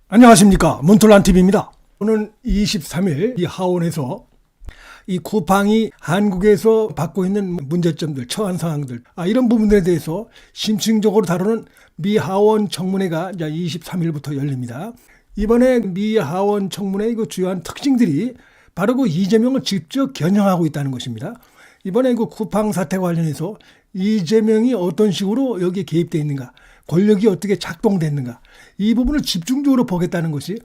안녕하십니까, 문틀란TV입니다. 오늘 23일 이 하원에서 이 쿠팡이 한국에서 받고 있는 문제점들, 처한 상황들, 이런 부분들에 대해서 심층적으로 다루는 미 하원 청문회가 이제 23일부터 열립니다. 이번에 미 하원 청문회의 그 주요한 특징들이 바로 그 이재명을 직접 겨냥하고 있다는 것입니다. 이번에 그 쿠팡 사태 관련해서 이재명이 어떤 식으로 여기에 개입되어 있는가, 권력이 어떻게 작동됐는가, 이 부분을 집중적으로 보겠다는 것이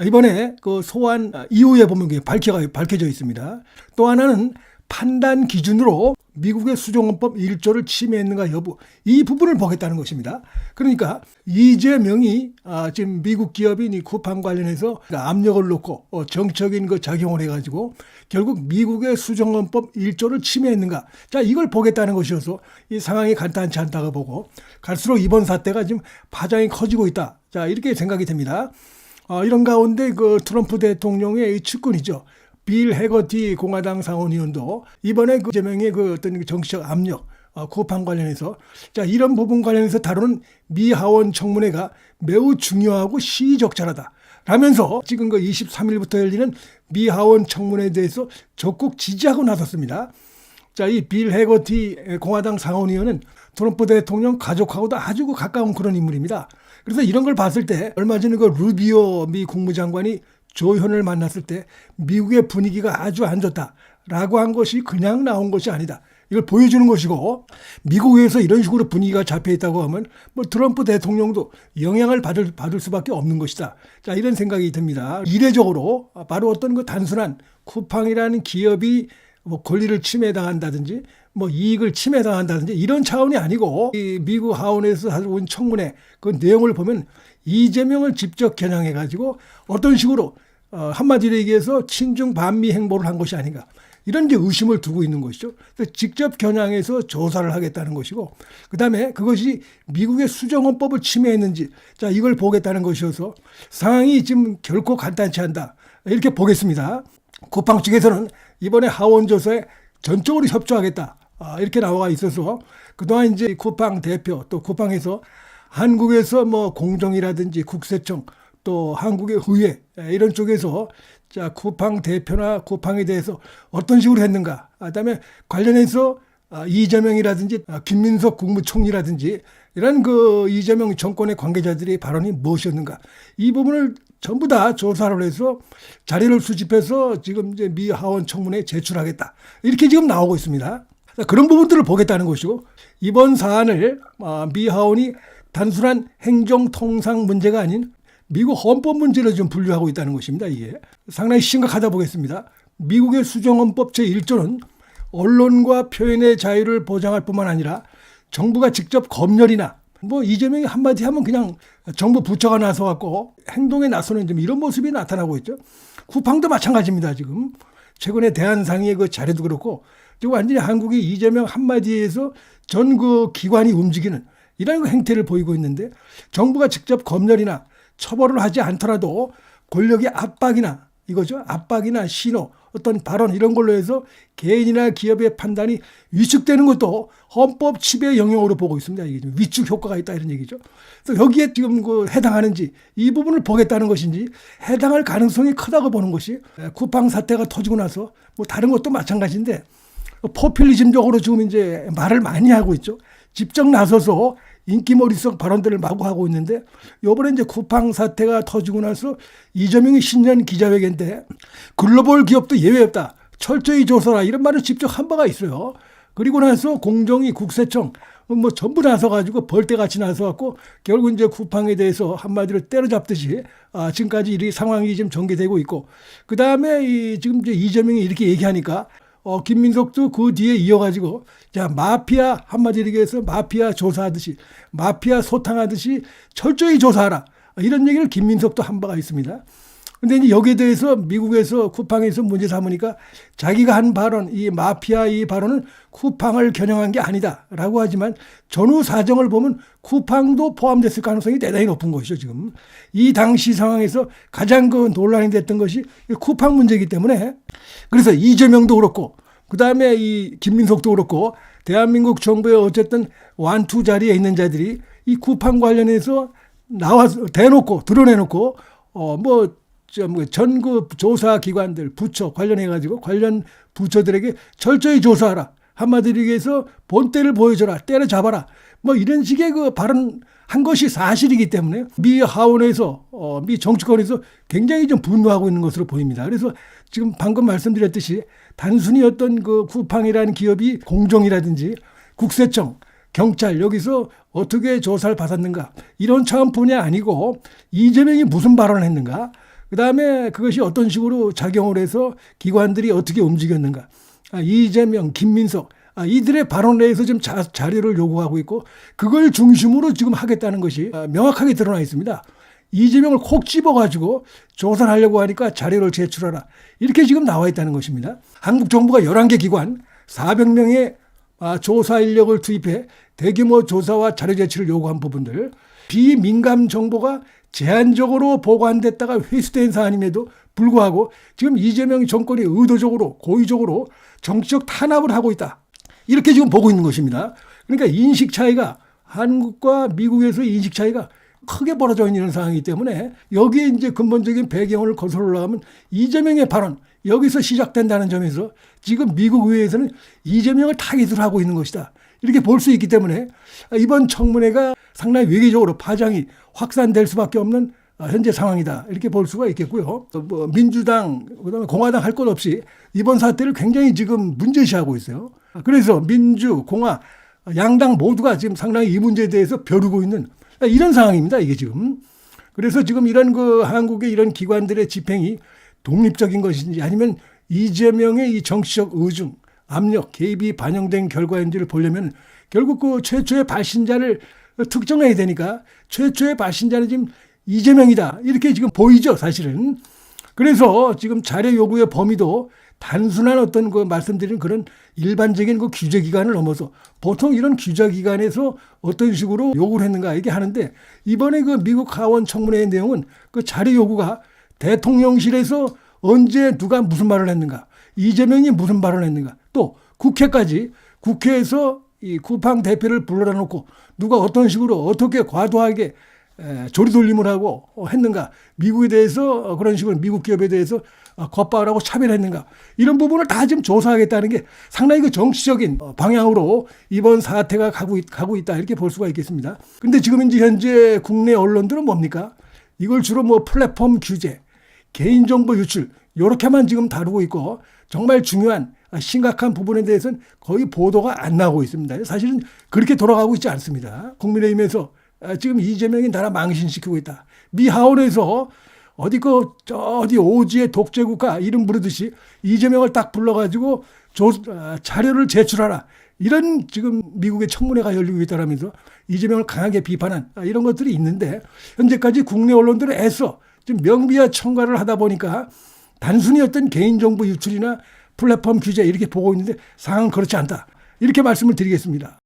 이번에 그 소환 이후에 보면 밝혀져 있습니다. 또 하나는 판단 기준으로 미국의 수정헌법 1조를 침해했는가 여부, 이 부분을 보겠다는 것입니다. 그러니까 이재명이 지금 미국 기업인 이 쿠팡 관련해서 압력을 놓고 정적인 그 작용을 해가지고 결국 미국의 수정헌법 1조를 침해했는가, 자, 이걸 보겠다는 것이어서 이 상황이 간단치 않다고 보고, 갈수록 이번 사태가 지금 파장이 커지고 있다, 자, 이렇게 생각이 됩니다. 이런 가운데 그 트럼프 대통령의 측근이죠, 빌 해거티 공화당 상원의원도 이번에 그 이재명의 그 어떤 정치적 압력, 쿠팡 관련해서, 자, 이런 부분 관련해서 다루는 미 하원 청문회가 매우 중요하고 시의적절하다 라면서 지금 그 23일부터 열리는 미 하원 청문회에 대해서 적극 지지하고 나섰습니다. 자, 이 빌 해거티 공화당 상원의원은 트럼프 대통령 가족하고도 아주 가까운 그런 인물입니다. 그래서 이런 걸 봤을 때 얼마 전에 그 루비오 미 국무장관이 조현을 만났을 때 미국의 분위기가 아주 안 좋다라고 한 것이 그냥 나온 것이 아니다, 이걸 보여주는 것이고, 미국에서 이런 식으로 분위기가 잡혀있다고 하면 뭐 트럼프 대통령도 영향을 받을 수밖에 없는 것이다, 자, 이런 생각이 듭니다. 이례적으로 바로 어떤 그 단순한 쿠팡이라는 기업이 뭐 권리를 침해당한다든지 뭐 이익을 침해당한다든지 이런 차원이 아니고, 이 미국 하원에서 온 청문회 그 내용을 보면 이재명을 직접 겨냥해 가지고 어떤 식으로 한마디로 얘기해서 친중 반미 행보를 한 것이 아닌가, 이런 이제 의심을 두고 있는 것이죠. 그래서 직접 겨냥해서 조사를 하겠다는 것이고, 그다음에 그것이 미국의 수정헌법을 침해했는지, 자, 이걸 보겠다는 것이어서 상황이 지금 결코 간단치 않다, 이렇게 보겠습니다. 쿠팡 측에서는 이번에 하원 조사에 전적으로 협조하겠다, 이렇게 나와 있어서 그동안 이제 쿠팡 대표, 또 쿠팡에서 한국에서 뭐 공정이라든지 국세청, 또 한국의 의회, 이런 쪽에서 자, 쿠팡 대표나 쿠팡에 대해서 어떤 식으로 했는가, 그다음에 관련해서 이재명이라든지 김민석 국무총리라든지 이런 그 이재명 정권의 관계자들의 발언이 무엇이었는가, 이 부분을 전부 다 조사를 해서 자료를 수집해서 지금 이제 미 하원 청문회에 제출하겠다, 이렇게 지금 나오고 있습니다. 그런 부분들을 보겠다는 것이고, 이번 사안을 미 하원이 단순한 행정통상 문제가 아닌 미국 헌법 문제로 좀 분류하고 있다는 것입니다. 이게 상당히 심각하다 보겠습니다. 미국의 수정헌법 제1조는 언론과 표현의 자유를 보장할 뿐만 아니라 정부가 직접 검열이나 뭐 이재명이 한마디 하면 그냥 정부 부처가 나서 갖고 행동에 나서는 좀 이런 모습이 나타나고 있죠. 쿠팡도 마찬가지입니다. 지금 최근에 대한상의의 그 자료도 그렇고, 지금 완전히 한국이 이재명 한마디에서 전 그 기관이 움직이는 이런 행태를 보이고 있는데, 정부가 직접 검열이나 처벌을 하지 않더라도 권력의 압박이나 이거죠, 압박이나 신호, 어떤 발언, 이런 걸로 해서 개인이나 기업의 판단이 위축되는 것도 헌법 침해 영역으로 보고 있습니다. 이게 좀 위축 효과가 있다, 이런 얘기죠. 그래서 여기에 지금 그 해당하는지, 이 부분을 보겠다는 것인지, 해당할 가능성이 크다고 보는 것이, 쿠팡 사태가 터지고 나서 뭐 다른 것도 마찬가지인데 포퓰리즘적으로 지금 이제 말을 많이 하고 있죠. 직접 나서서 인기몰이성 발언들을 마구 하고 있는데, 요번에 이제 쿠팡 사태가 터지고 나서 이재명이 신년 기자회견 때 글로벌 기업도 예외 없다, 철저히 조사라, 이런 말을 직접 한 바가 있어요. 그리고 나서 공정위, 국세청 뭐 전부 나서가지고 벌떼같이 나서갖고 결국 이제 쿠팡에 대해서 한마디로 때려잡듯이 지금까지 이 상황이 지금 전개되고 있고, 그 다음에 지금 이제 이재명이 이렇게 얘기하니까 김민석도 그 뒤에 이어가지고, 자, 마피아, 한마디로 얘기해서 마피아 조사하듯이, 마피아 소탕하듯이 철저히 조사하라, 이런 얘기를 김민석도 한 바가 있습니다. 근데 이제 여기에 대해서 미국에서 쿠팡에서 문제 삼으니까 자기가 한 발언, 이 마피아 이 발언은 쿠팡을 겨냥한 게 아니다라고 하지만 전후 사정을 보면 쿠팡도 포함됐을 가능성이 대단히 높은 것이죠. 지금 이 당시 상황에서 가장 그 논란이 됐던 것이 쿠팡 문제이기 때문에, 그래서 이재명도 그렇고 그다음에 이 김민석도 그렇고 대한민국 정부의 어쨌든 완투 자리에 있는 자들이 이 쿠팡 관련해서 나와서 대놓고 드러내놓고 전국 조사기관들, 부처 관련해가지고 관련 부처들에게 철저히 조사하라. 한마디로 얘기해서 본때를 보여줘라. 때려잡아라. 이런 식의 그 발언한 것이 사실이기 때문에 미 하원에서, 미 정치권에서 굉장히 좀 분노하고 있는 것으로 보입니다. 그래서 지금 방금 말씀드렸듯이 단순히 어떤 그 쿠팡이라는 기업이 공정이라든지 국세청, 경찰 여기서 어떻게 조사를 받았는가 이런 차원뿐이 아니고 이재명이 무슨 발언을 했는가, 그다음에 그것이 어떤 식으로 작용을 해서 기관들이 어떻게 움직였는가, 이재명, 김민석 이들의 발언에 대해서 지금 자료를 요구하고 있고 그걸 중심으로 지금 하겠다는 것이 명확하게 드러나 있습니다. 이재명을 콕 집어가지고 조사를 하려고 하니까 자료를 제출하라. 이렇게 지금 나와 있다는 것입니다. 한국 정부가 11개 기관 400명의 조사 인력을 투입해 대규모 조사와 자료 제출을 요구한 부분들, 비민감 정보가 제한적으로 보관됐다가 회수된 사안임에도 불구하고 지금 이재명 정권이 의도적으로 고의적으로 정치적 탄압을 하고 있다. 이렇게 지금 보고 있는 것입니다. 그러니까 인식 차이가 한국과 미국에서 인식 차이가 크게 벌어져 있는 상황이기 때문에 여기에 이제 근본적인 배경을 거슬러 올라가면 이재명의 발언 여기서 시작된다는 점에서 지금 미국 의회에서는 이재명을 타깃으로 하고 있는 것이다. 이렇게 볼 수 있기 때문에 이번 청문회가 상당히 외교적으로 파장이 확산될 수밖에 없는 현재 상황이다. 이렇게 볼 수가 있겠고요. 민주당, 그다음에 공화당 할 것 없이 이번 사태를 굉장히 지금 문제시하고 있어요. 그래서 민주, 공화, 양당 모두가 지금 상당히 이 문제에 대해서 벼르고 있는 이런 상황입니다. 이게 지금. 그래서 지금 이런 한국의 이런 기관들의 집행이 독립적인 것인지 아니면 이재명의 이 정치적 의중, 압력, 개입이 반영된 결과인지를 보려면 결국 그 최초의 발신자를 특정해야 되니까 최초의 발신자는 지금 이재명이다. 이렇게 지금 보이죠, 사실은. 그래서 지금 자료 요구의 범위도 단순한 어떤 말씀드린 그런 일반적인 규제기관을 넘어서 보통 이런 규제기관에서 어떤 식으로 요구를 했는가 이게 하는데 이번에 미국 하원 청문회의 내용은 자료 요구가 대통령실에서 언제 누가 무슨 말을 했는가, 이재명이 무슨 발언을 했는가, 또 국회까지 국회에서 이 쿠팡 대표를 불러다 놓고 누가 어떤 식으로 어떻게 과도하게 조리돌림을 하고 했는가, 미국에 대해서 그런 식으로 미국 기업에 대해서 겉바라고 차별했는가, 이런 부분을 다 지금 조사하겠다는 게 상당히 정치적인 방향으로 이번 사태가 가고 있다 이렇게 볼 수가 있겠습니다. 그런데 지금 이제 현재 국내 언론들은 뭡니까? 이걸 주로 플랫폼 규제, 개인정보 유출 이렇게만 지금 다루고 있고 정말 중요한 심각한 부분에 대해서는 거의 보도가 안 나오고 있습니다. 사실은 그렇게 돌아가고 있지 않습니다. 국민의힘에서 지금 이재명이 나라 망신시키고 있다. 미 하원에서 어디 오지의 독재국가 이름 부르듯이 이재명을 딱 불러가지고 자료를 제출하라. 이런 지금 미국의 청문회가 열리고 있다라면서 이재명을 강하게 비판한 이런 것들이 있는데 현재까지 국내 언론들은 애써 지금 명비와 청가를 하다 보니까 단순히 어떤 개인정보 유출이나 플랫폼 규제 이렇게 보고 있는데 상황은 그렇지 않다. 이렇게 말씀을 드리겠습니다.